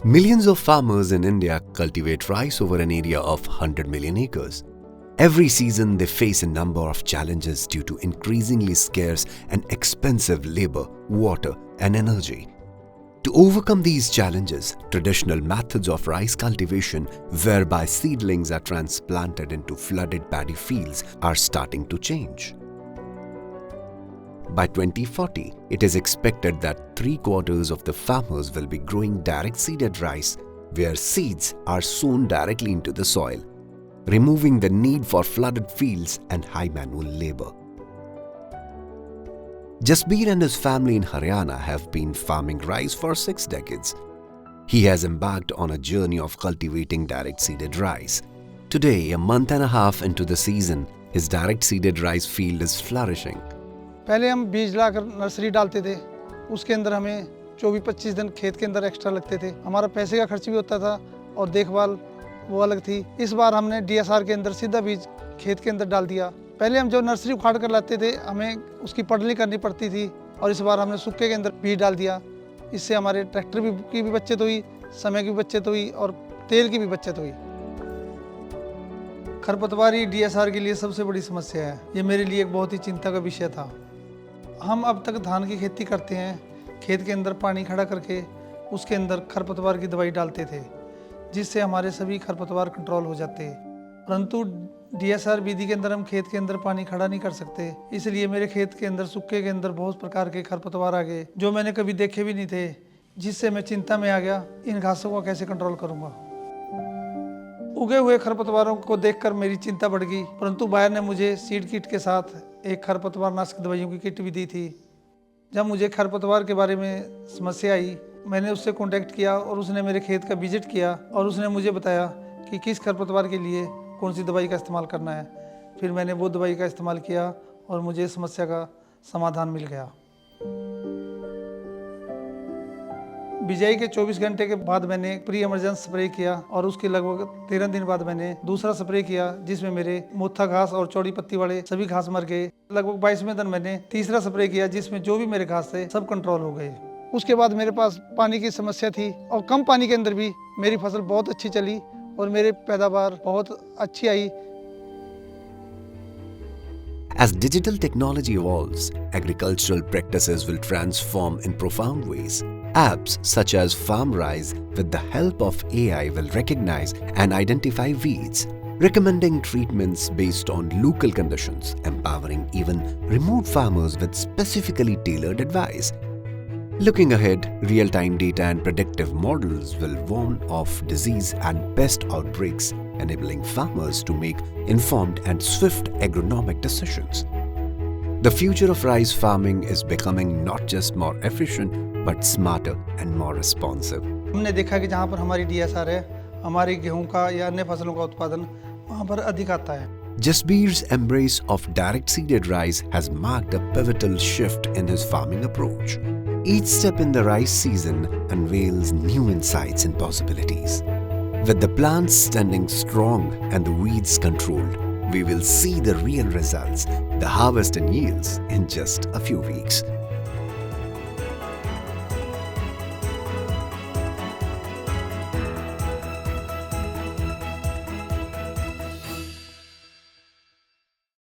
Millions of farmers in India cultivate rice over an area of 100 million acres. Every season, they face a number of challenges due to increasingly scarce and expensive labor, water, and energy. To overcome these challenges, traditional methods of rice cultivation, whereby seedlings are transplanted into flooded paddy fields, are starting to change. By 2040, it is expected that 3/4 of the farmers will be growing direct seeded rice, where seeds are sown directly into the soil, removing the need for flooded fields and high manual labor. Jasbir and his family in Haryana have been farming rice for 6 decades. He has embarked on a journey of cultivating direct seeded rice. Today, a month and a half into the season, his direct seeded rice field is flourishing. पहले हम बीज लाकर nursery डालते थे, उसके अंदर हमें 24-25 दिन खेत के अंदर एक्स्ट्रा लगते थे। हमारा पैसे का खर्च भी होता था और देखभाल वो अलग थी। इस बार हमने DSR के अंदर सीधा बीज खेत के अंदर डाल दिया। पहले हम जो नर्सरी उखाड़ कर लाते थे, हमें उसकी पटली करनी पड़ती थी और इस बार हमने सूखे के अंदर बीज डाल दिया। इससे हमारे ट्रैक्टर की भी बचत हुई, समय की भी बचत हुई और तेल की भी बचत हुई। खरपतवार ही DSR के लिए सबसे बड़ी समस्या है। ये मेरे लिए एक बहुत ही चिंता का विषय था। हम अब तक धान की खेती करते हैं, खेत के अंदर पानी खड़ा करके उसके अंदर खरपतवार की दवाई डालते थे, जिससे हमारे सभी खरपतवार कंट्रोल हो जाते। परंतु DSR विधि के अंदर हम खेत के अंदर पानी खड़ा नहीं कर सकते, इसलिए मेरे खेत के अंदर सूखे के अंदर बहुत प्रकार के खरपतवार आ गए जो मैंने कभी देखे भी नहीं थे, जिससे मैं चिंता में आ गया, इन घासों को कैसे कंट्रोल करूंगा। उगे हुए खरपतवारों को देखकर मेरी चिंता बढ़ गई, परंतु बायर ने मुझे सीड किट के साथ एक खरपतवार नाशक दवाइयों की किट भी दी थी। जब मुझे खरपतवार के बारे में समस्या आई, मैंने उससे कांटेक्ट किया और उसने मेरे खेत का विजिट किया और उसने मुझे बताया कि किस खरपतवार के लिए कौन सी दवाई का इस्तेमाल करना है। फिर मैंने वो दवाई का इस्तेमाल किया और मुझे समस्या का समाधान मिल गया। बिजाई के 24 घंटे के बाद मैंने प्री इमरजेंसी स्प्रे किया और उसके लगभग 13 दिन बाद मैंने दूसरा स्प्रे किया, जिसमें मेरे मोथा घास और चौड़ी पत्ती वाले सभी घास मर गए। लगभग 22वें दिन मैंने तीसरा स्प्रे किया, जिसमें जो भी मेरे घास थे सब कंट्रोल हो गए। उसके बाद मेरे पास पानी की समस्या थी और कम पानी के अंदर भी मेरी फसल बहुत अच्छी चली और मेरी पैदावार बहुत अच्छी आई। As digital technology evolves, agricultural practices will transform in profound ways. Apps such as FarmRise, with the help of AI, will recognize and identify weeds, recommending treatments based on local conditions, empowering even remote farmers with specifically tailored advice. Looking ahead, real-time data and predictive models will warn of disease and pest outbreaks, enabling farmers to make informed and swift agronomic decisions. The future of rice farming is becoming not just more efficient, but smarter and more responsive. हमने देखा कि जहाँ पर हमारी DSR है, हमारी गेहूं का या अन्य फसलों का उत्पादन वहाँ पर अधिक आता है। Jasbir's embrace of direct seeded rice has marked a pivotal shift in his farming approach. Each step in the rice season unveils new insights and possibilities. With the plants standing strong and the weeds controlled, we will see the real results, the harvest and yields in just a few weeks.